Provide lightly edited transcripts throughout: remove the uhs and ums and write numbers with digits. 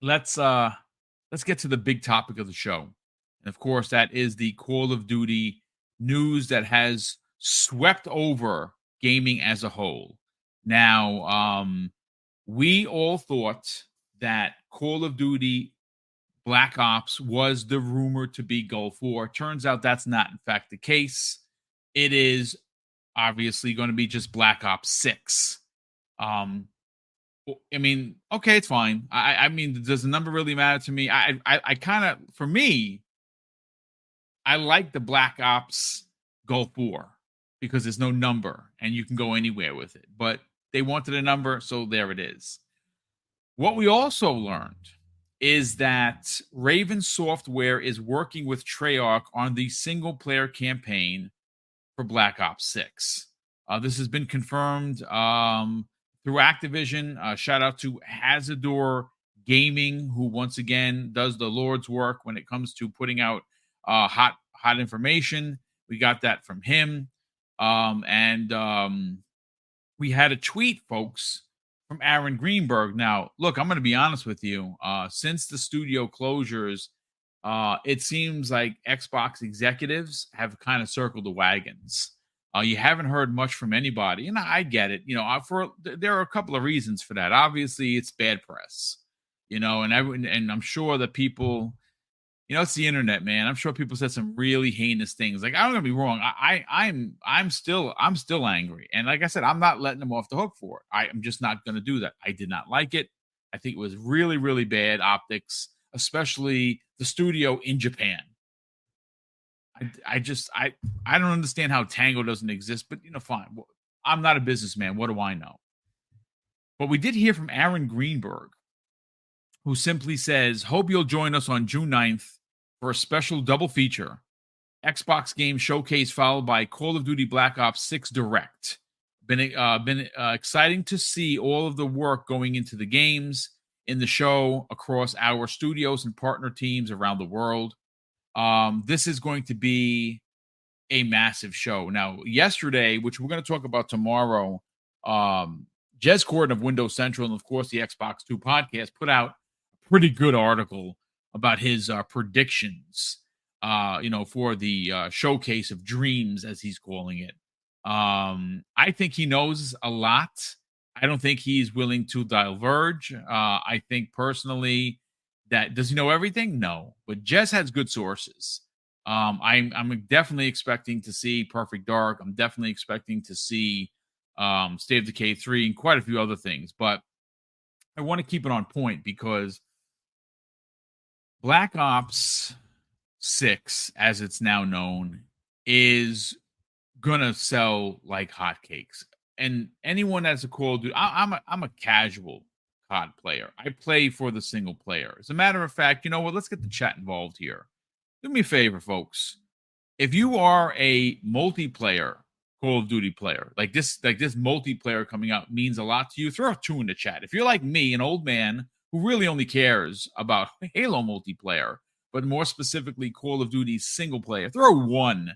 let's uh let's get to the big topic of the show. And of course, that is the Call of Duty news that has swept over gaming as a whole. Now, we all thought that Call of Duty Black Ops was the rumor to be Gulf War. Turns out that's not, in fact, the case. It is obviously going to be just Black Ops 6. Um, I mean, okay, it's fine. I mean, does the number really matter to me? I kind of, for me, I like the Black Ops Gulf War because there's no number and you can go anywhere with it. But they wanted a number, so there it is. What we also learned is that Raven Software is working with Treyarch on the single player campaign for Black Ops 6. This has been confirmed through Activision. Shout out to Hazardor Gaming, who once again does the Lord's work when it comes to putting out hot information. We got that from him. And we had a tweet, folks, from Aaron Greenberg. Now, look, I'm going to be honest with you. Since the studio closures, it seems like Xbox executives have kind of circled the wagons. You haven't heard much from anybody, and I get it. There are a couple of reasons for that. Obviously, it's bad press, and I'm sure that people, it's the internet, man. I'm sure people said some really heinous things. Like, I'm gonna be wrong. I'm still angry, and like I said, I'm not letting them off the hook for it. I'm just not gonna do that. I did not like it. I think it was really, really bad optics, especially the studio in Japan. I don't understand how Tango doesn't exist, but fine. I'm not a businessman. What do I know? But we did hear from Aaron Greenberg, who simply says, "Hope you'll join us on June 9th for a special double feature. Xbox game showcase followed by Call of Duty Black Ops 6 Direct. Been exciting to see all of the work going into the games in the show across our studios and partner teams around the world. This is going to be a massive show." Now, yesterday, which we're going to talk about tomorrow, Jez Corden of Windows Central and, of course, the Xbox 2 podcast put out a pretty good article about his predictions, for the showcase of dreams, as he's calling it. I think he knows a lot. I don't think he's willing to diverge. I think personally that, does he know everything? No, but Jez has good sources. I'm definitely expecting to see Perfect Dark. I'm definitely expecting to see State of Decay 3 and quite a few other things. But I want to keep it on point because Black Ops 6, as it's now known, is gonna sell like hotcakes. And anyone that's a Call of Duty, I'm a casual COD player. I play for the single player. As a matter of fact, you know what? Let's get the chat involved here. Do me a favor, folks. If you are a multiplayer Call of Duty player, like this multiplayer coming out means a lot to you, throw a 2 in the chat. If you're like me, an old man who really only cares about Halo multiplayer, but more specifically Call of Duty single player, throw 1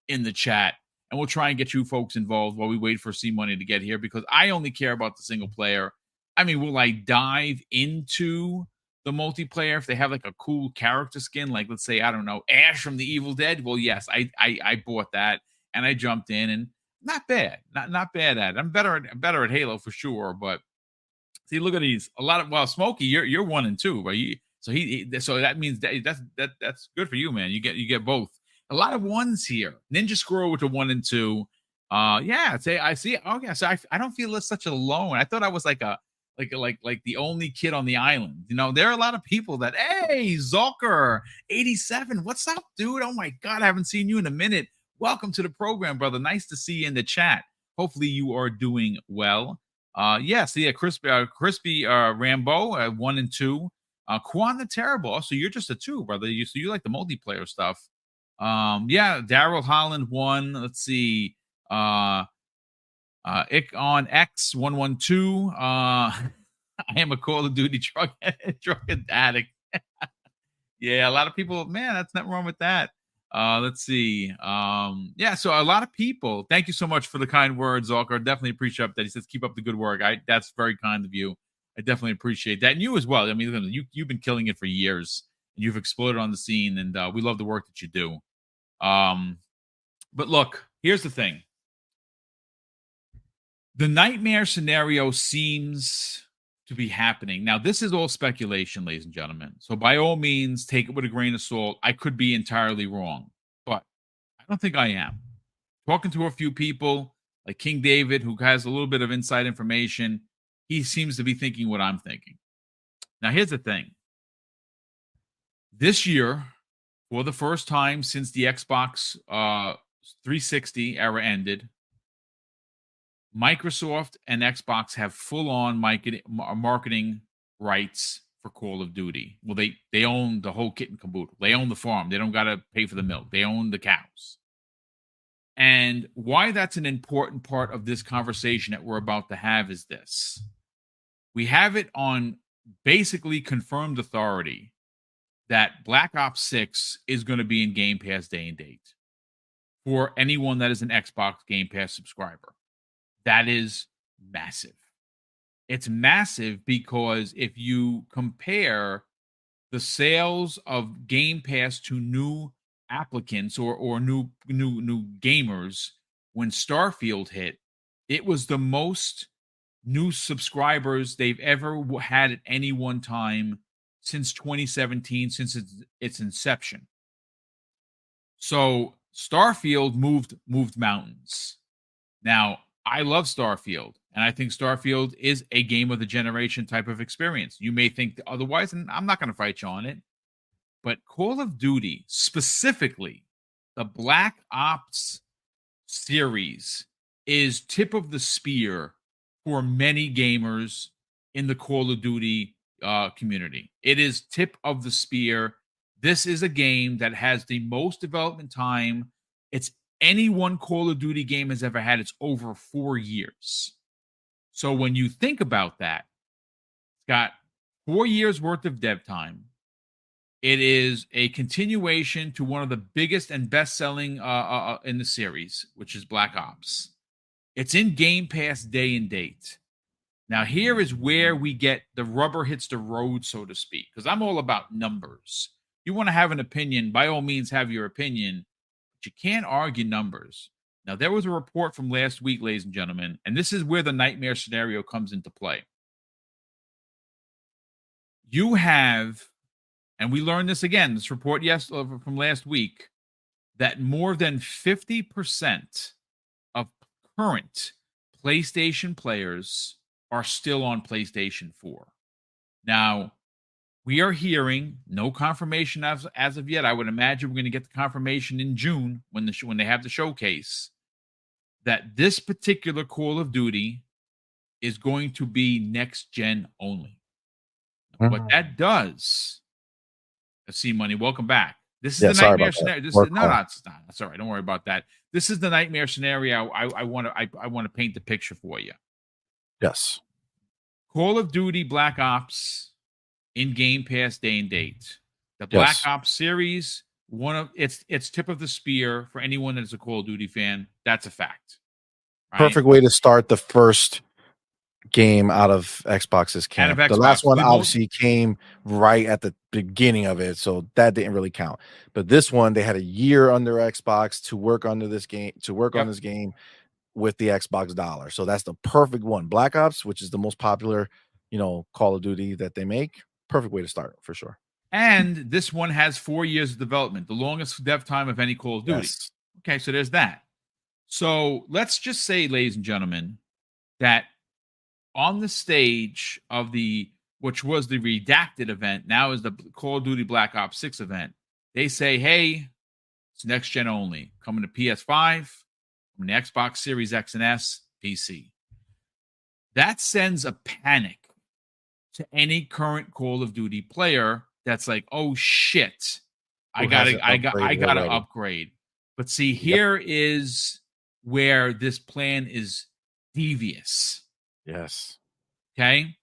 in the chat, and we'll try and get you folks involved while we wait for C-Money to get here, because I only care about the single player. I mean, will I dive into the multiplayer if they have like a cool character skin, like, let's say, I don't know, Ash from the Evil Dead? Well, yes, I bought that and I jumped in, and not bad, not bad at it. I'm better at Halo for sure. But see, look at these. A lot of, well, Smokey, you're 1 and 2, right? So that means that's good for you, man. You get both. A lot of 1s here. Ninja Squirrel with a 1 and 2. Yeah, I see. Okay, so I don't feel such alone. I thought I was like the only kid on the island. There are a lot of people that, hey, Zulker 87, what's up, dude? Oh my God, I haven't seen you in a minute. Welcome to the program, brother. Nice to see you in the chat. Hopefully you are doing well. Crispy Rambo 1 and 2. Quan the Terrible. So you're just a 2, brother. You like the multiplayer stuff. Daryl Holland 1. Let's see. Ick on X 112. I am a Call of Duty drug addict. Yeah, a lot of people, man, that's not wrong with that. Let's see. So a lot of people, thank you so much for the kind words, Zulker. Definitely appreciate that. He says, keep up the good work. That's very kind of you. I definitely appreciate that. And you as well. I mean, you've been killing it for years. And you've exploded on the scene, and we love the work that you do. But look, here's the thing. The nightmare scenario seems to be happening. Now, this is all speculation, ladies and gentlemen. So by all means, take it with a grain of salt. I could be entirely wrong, but I don't think I am. Talking to a few people like King David, who has a little bit of inside information, he seems to be thinking what I'm thinking. Now, here's the thing. This year, for the first time since the Xbox 360 era ended, Microsoft and Xbox have full-on marketing rights for Call of Duty. Well, they own the whole kit and caboodle. They own the farm. They don't got to pay for the milk. They own the cows. And why that's an important part of this conversation that we're about to have is this. We have it on basically confirmed authority that Black Ops 6 is going to be in Game Pass day and date for anyone that is an Xbox Game Pass subscriber. That is massive. It's massive because if you compare the sales of Game Pass to new applicants or new gamers, when Starfield hit, it was the most new subscribers they've ever had at any one time since 2017, since its inception. So Starfield moved mountains. Now, I love Starfield, and I think Starfield is a game of the generation type of experience. You may think otherwise, and I'm not going to fight you on it. But Call of Duty, specifically the Black Ops series, is tip of the spear for many gamers in the Call of Duty community. It is tip of the spear. This is a game that has the most development time any one Call of Duty game has ever had. It's over 4 years. So when you think about that, it's got 4 years worth of dev time. It is a continuation to one of the biggest and best-selling in the series, which is Black Ops. It's in Game Pass day and date. Now, here is where we get the rubber hits the road, so to speak, because I'm all about numbers. You want to have an opinion, by all means, have your opinion, but you can't argue numbers. Now, there was a report from last week, ladies and gentlemen, and this is where the nightmare scenario comes into play. You have, and we learned this again, this report from last week, that more than 50% of current PlayStation players are still on PlayStation 4. Now, we are hearing no confirmation as of yet. I would imagine we're going to get the confirmation in June when they have the showcase that this particular Call of Duty is going to be next gen only. Mm-hmm. What that does, C Money, welcome back. This is the nightmare scenario. It's not. That's all right. Don't worry about that. This is the nightmare scenario. I want to paint the picture for you. Yes. Call of Duty Black Ops in Game Pass day and date. The Black Ops series, it's tip of the spear for anyone that is a Call of Duty fan. That's a fact. Right? Perfect way to start the first game out of Xbox's camp. The last one obviously came right at the beginning of it, so that didn't really count. But this one, they had a year under Xbox to work under this game, on this game with the Xbox dollar. So that's the perfect one. Black Ops, which is the most popular, Call of Duty that they make. Perfect way to start for sure. And this one has 4 years of development, the longest dev time of any Call of Duty. Yes. Okay, so there's that. So let's just say, ladies and gentlemen, that on the stage of which was the redacted event, now is the Call of Duty Black Ops 6 event, they say, hey, it's next gen only, coming to PS5, from the Xbox Series X and S, PC. That sends a panic to any current Call of Duty player that's like, oh shit, I gotta upgrade. But see, here is where this plan is devious. Yes. Okay.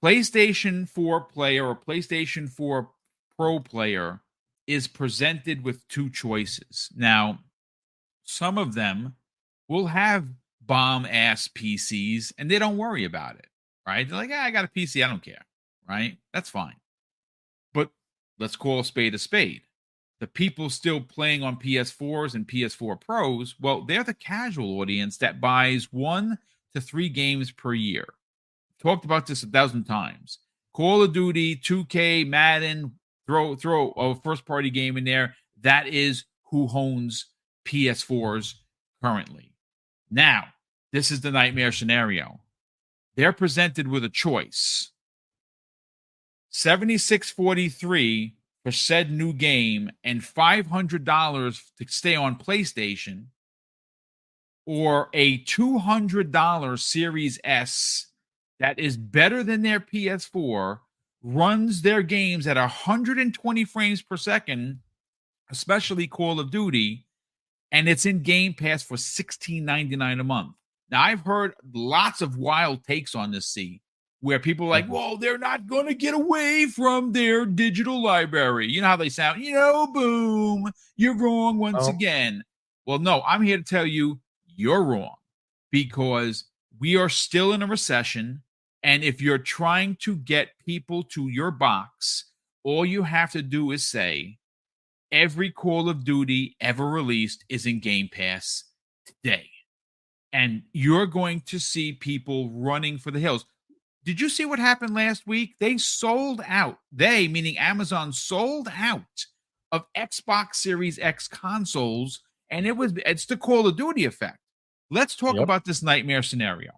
PlayStation 4 player or PlayStation 4 Pro player is presented with two choices. Now, some of them will have bomb-ass PCs, and they don't worry about it. right? They're like, I got a PC, I don't care, right? That's fine. But let's call a spade a spade. The people still playing on PS4s and PS4 Pros, well, they're the casual audience that buys 1 to 3 games per year. Talked about this 1,000 times. Call of Duty, 2K, Madden, throw a first party game in there. That is who owns PS4s currently. Now, this is the nightmare scenario. They're presented with a choice. $76.43 for said new game and $500 to stay on PlayStation, or a $200 Series S that is better than their PS4, runs their games at 120 frames per second, especially Call of Duty, and it's in Game Pass for $16.99 a month. Now, I've heard lots of wild takes on this, where people are like, well, they're not going to get away from their digital library. You know how they sound, boom, you're wrong once again. Well, no, I'm here to tell you you're wrong, because we are still in a recession. And if you're trying to get people to your box, all you have to do is say, every Call of Duty ever released is in Game Pass today. And you're going to see people running for the hills. Did you see what happened last week? They sold out. They, meaning Amazon, sold out of Xbox Series X consoles, and it's the Call of Duty effect. Let's talk about this nightmare scenario.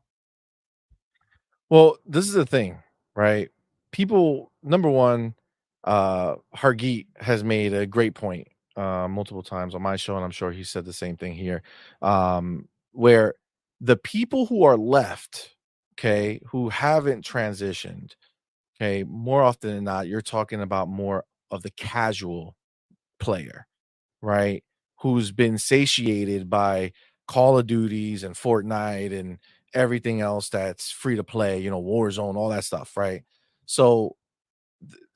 Well, this is the thing, right? People, number one, Hargeet has made a great point multiple times on my show, and I'm sure he said the same thing here, where the people who are left, okay, who haven't transitioned, okay, more often than not, you're talking about more of the casual player, right? Who's been satiated by Call of Duties and Fortnite and everything else that's free to play, Warzone, all that stuff, right? So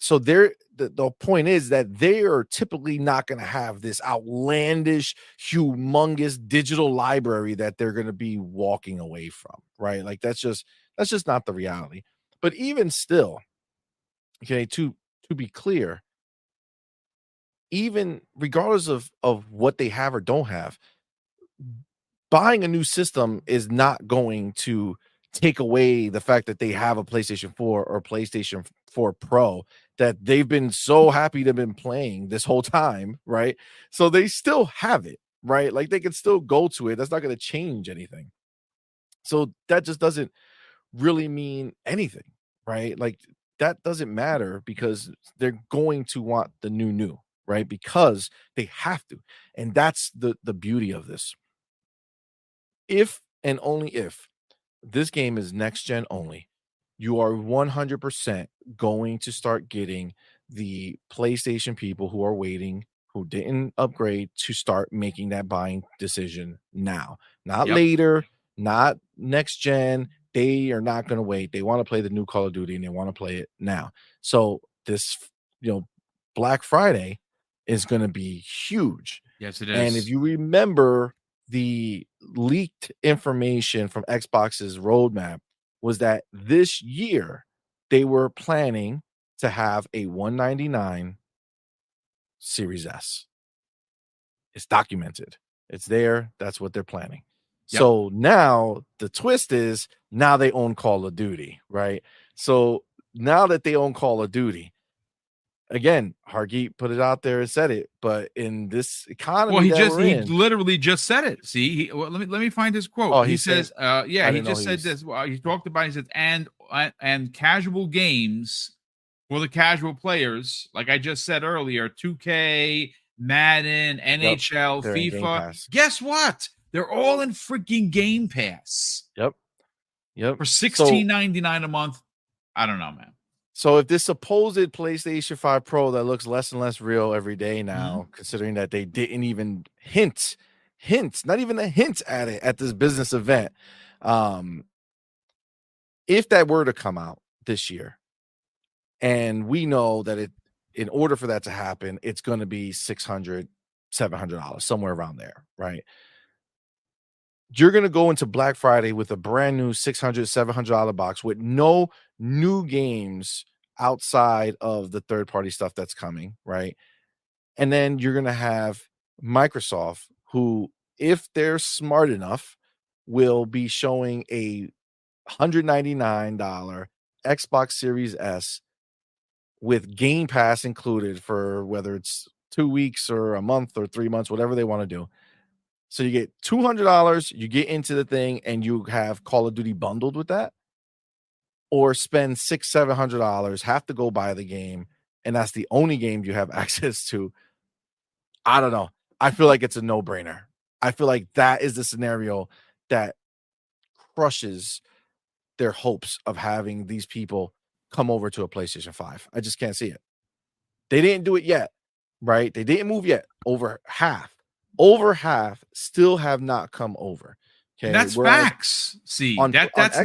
the point is that they are typically not going to have this outlandish, humongous digital library that they're going to be walking away from, right? Like that's just not the reality. But even still, okay, to be clear, even regardless of what they have or don't have, buying a new system is not going to take away the fact that they have a PlayStation 4 or PlayStation 4 Pro that they've been so happy to have been playing this whole time, right? So they still have it, right? Like they can still go to it. That's not going to change anything. So that just doesn't really mean anything, right? Like that doesn't matter because they're going to want the new, right? Because they have to. And that's the beauty of this. If and only if this game is next gen only, you are 100% going to start getting the PlayStation people who are waiting, who didn't upgrade, to start making that buying decision now, not later, not next gen. They are not going to wait. They want to play the new Call of Duty and they want to play it now. So this, Black Friday is going to be huge. Yes, it is. And if you remember, the leaked information from Xbox's roadmap was that this year they were planning to have a 199 Series S. It's documented. It's there. That's what they're planning. So now the twist is now they own Call of Duty, right? So now that they own Call of Duty, again, Hargeet put it out there and said it, but in this economy, he literally just said it. See, let me find his quote. Oh, he says, he just said this. Well, he talked about. He said, and casual games for the casual players, like I just said earlier, 2K, Madden, NHL, FIFA. Guess what? They're all in freaking Game Pass. Yep. For $16.99 a month. I don't know, man. So if this supposed PlayStation 5 Pro that looks less and less real every day now, considering that they didn't even hint, not even a hint at it at this business event. If that were to come out this year, and we know that in order for that to happen, it's going to be $600, $700, somewhere around there, right? you're going to go into Black Friday with a brand new $600, $700 box with no new games outside of the third-party stuff that's coming, right? And then you're going to have Microsoft, who, if they're smart enough, will be showing a $199 Xbox Series S with Game Pass included for whether it's 2 weeks or a month or 3 months, whatever they want to do. So you get $200, you get into the thing, and you have Call of Duty bundled with that, or spend $600-700, have to go buy the game, and that's the only game you have access to. I don't know. I feel like it's a no-brainer. I feel like that is the scenario that crushes their hopes of having these people come over to a PlayStation 5. I just can't see it. They didn't do it yet, right? They didn't move yet. Over half still have not come over. Okay, and that's facts. See, that's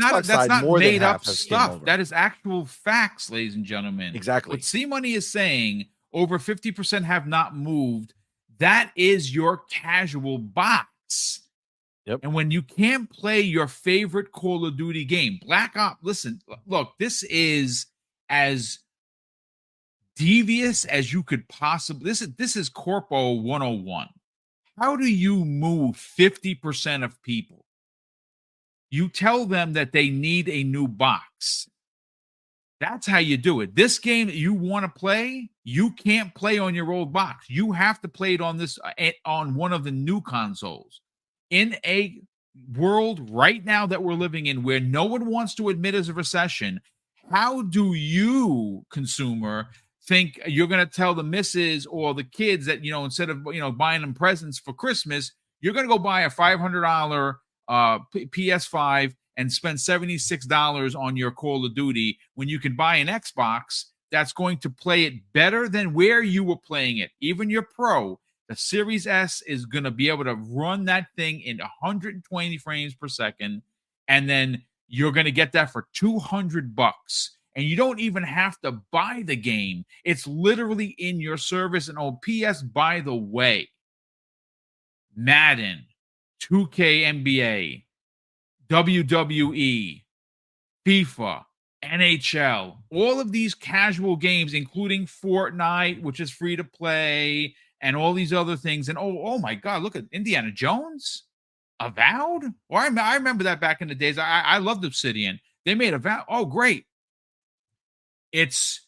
not made up stuff. That is actual facts, ladies and gentlemen. Exactly. What C Money is saying, over 50% have not moved. That is your casual box. Yep. And when you can't play your favorite Call of Duty game, Black Ops, listen, look, this is as devious as you could possibly. This is Corpo 101. How do you move 50% of people? You tell them that they need a new box. That's how you do it. This game that you want to play, you can't play on your old box. You have to play it on this on one of the new consoles. In a world right now that we're living in where no one wants to admit as a recession, how do you, consumer, think you're going to tell the missus or the kids that, instead of, buying them presents for Christmas, you're going to go buy a $500 PS5 and spend $76 on your Call of Duty when you can buy an Xbox that's going to play it better than where you were playing it? Even your Pro, the Series S, is going to be able to run that thing in 120 frames per second, and then you're going to get that for $200. And you don't even have to buy the game. It's literally in your service. And PS, by the way, Madden, 2K NBA, WWE, FIFA, NHL, all of these casual games, including Fortnite, which is free to play, and all these other things. And oh my God, look at Indiana Jones, Avowed. Or I remember that back in the days. I loved Obsidian. They made Avowed. Oh, great. It's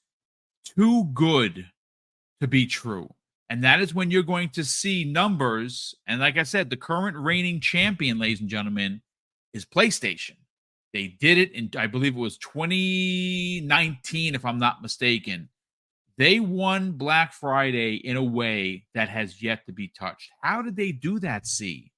too good to be true. And that is when you're going to see numbers. And like I said, the current reigning champion, ladies and gentlemen, is PlayStation. They did it in, I believe it was 2019, if I'm not mistaken. They won Black Friday in a way that has yet to be touched. How did they do that, C?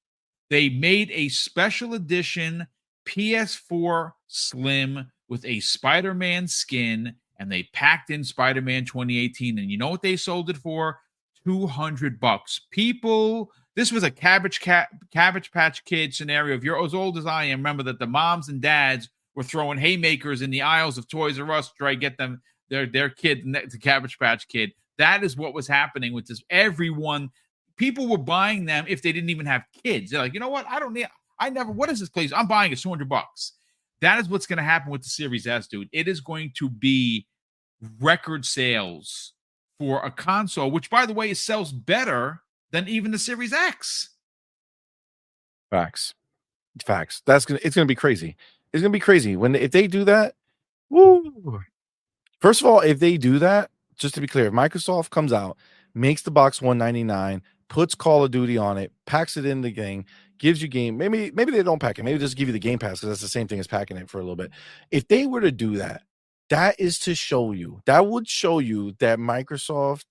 They made a special edition PS4 Slim with a Spider-Man skin, and they packed in Spider-Man 2018. And you know what they sold it for? $200. People, this was a Cabbage Patch Kid scenario. If you're as old as I am, remember that the moms and dads were throwing haymakers in the aisles of Toys R Us to try to get them their kid, the Cabbage Patch Kid. That is what was happening with this. People were buying them if they didn't even have kids. They're like, you know what? What is this place? I'm buying it, $200. That is what's going to happen with the Series S, dude. It is going to be record sales for a console, which, by the way, sells better than even the Series X. Facts. It's gonna be crazy. It's gonna be crazy if they do that. Woo! First of all, if they do that, just to be clear, if Microsoft comes out, makes the box $199, puts Call of Duty on it, packs it in the game, gives you game. Maybe they don't pack it. Maybe just give you the Game Pass, because that's the same thing as packing it for a little bit. If they were to do that, that would show you that Microsoft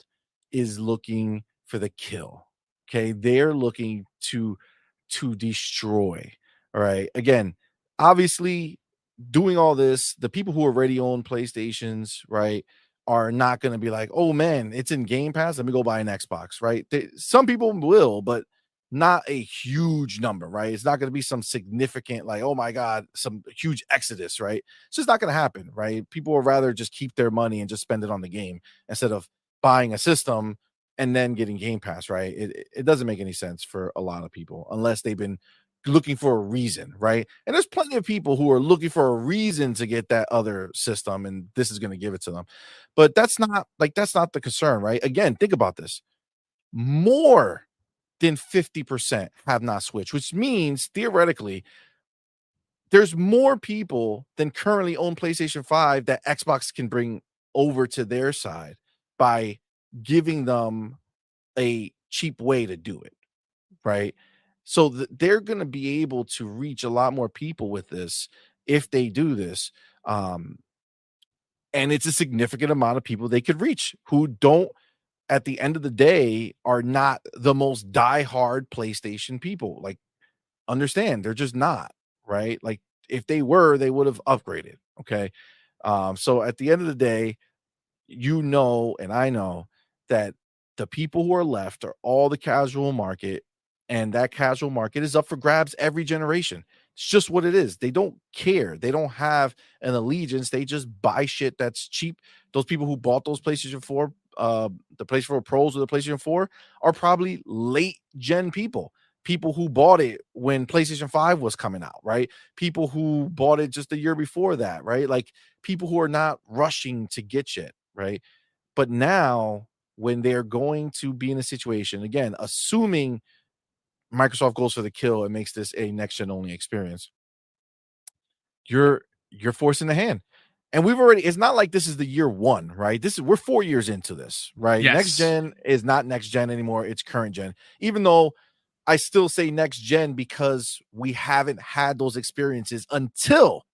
is looking for the kill. Okay, they're looking to destroy. All right. Again, obviously, doing all this, the people who already own PlayStations, right, are not going to be like, oh man, it's in Game Pass, let me go buy an Xbox, right? Some people will, but not a huge number, right? It's not going to be some significant, like, oh my God, some huge exodus, right? It's just not going to happen, right? People would rather just keep their money and just spend it on the game instead of buying a system and then getting Game Pass, right? It doesn't make any sense for a lot of people unless they've been looking for a reason, right? And there's plenty of people who are looking for a reason to get that other system, and this is going to give it to them. But that's not the concern, right? Again, think about this. More than 50% have not switched, which means theoretically there's more people than currently own PlayStation 5 that Xbox can bring over to their side by giving them a cheap way to do it, right? So they're going to be able to reach a lot more people with this if they do this. And it's a significant amount of people they could reach who don't, at the end of the day, are not the most diehard PlayStation people. Like, understand, they're just not, right? Like, if they were, they would have upgraded. Okay. So at the end of the day, and I know that the people who are left are all the casual market, and that casual market is up for grabs every generation. It's just what it is. They don't care. They don't have an allegiance. They just buy shit that's cheap. Those people who bought those PlayStation 4, the PlayStation 4 Pros or the PlayStation 4 are probably late gen people who bought it when PlayStation 5 was coming out, right? People who bought it just a year before that, right? Like, people who are not rushing to get shit, right? But now, when they're going to be in a situation, again, assuming Microsoft goes for the kill and makes this a next gen only experience, you're forcing the hand. And it's not like this is the year one, right? We're 4 years into this, right? Yes. Next gen is not next gen anymore. It's current gen. Even though I still say next gen because we haven't had those experiences until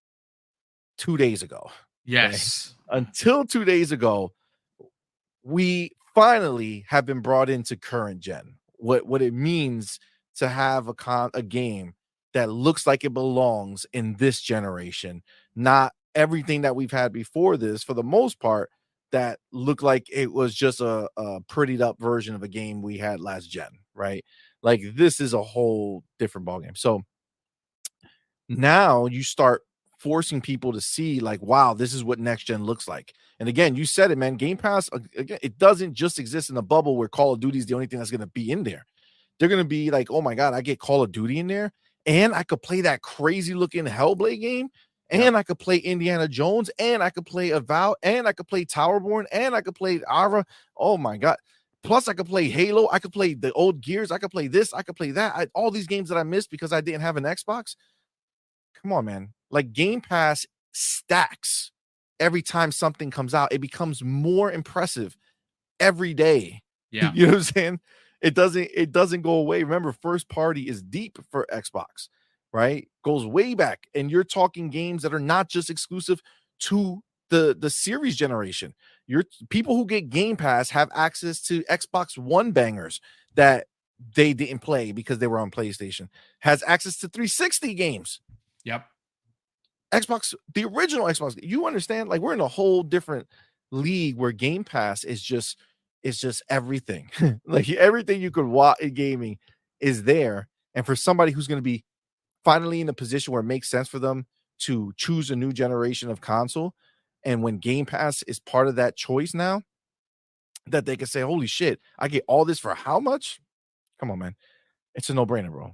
2 days ago. Yes. Okay? Until 2 days ago, we finally have been brought into current gen. What it means to have a game that looks like it belongs in this generation, not everything that we've had before this, for the most part, that looked like it was just a prettied up version of a game we had last gen, right? Like, this is a whole different ballgame. So now you start forcing people to see, like, wow, this is what next gen looks like. And again, you said it, man. Game Pass, again, it doesn't just exist in a bubble where Call of Duty is the only thing that's going to be in there. They're going to be like, oh my God, I get Call of Duty in there, and I could play that crazy looking Hellblade game, and I could play Indiana Jones, and I could play Avowed, and I could play Towerborn, and I could play Ara. Oh my God. Plus, I could play Halo. I could play the old Gears. I could play this. I could play that. All these games that I missed because I didn't have an Xbox. Come on, man. Like, Game Pass stacks every time something comes out. It becomes more impressive every day. Yeah. You know what I'm saying? It doesn't go away. Remember, first party is deep for Xbox, right? Goes way back. And you're talking games that are not just exclusive to the series generation. Your people who get Game Pass have access to Xbox One bangers that they didn't play because they were on PlayStation. Has access to 360 games. Yep. Xbox, the original Xbox. You understand? Like, we're in a whole different league where Game Pass is just everything. Like, everything you could want in gaming is there. And for somebody who's going to be finally in a position where it makes sense for them to choose a new generation of console, and when Game Pass is part of that choice now, that they can say, holy shit, I get all this for how much? Come on, man. It's a no-brainer, bro.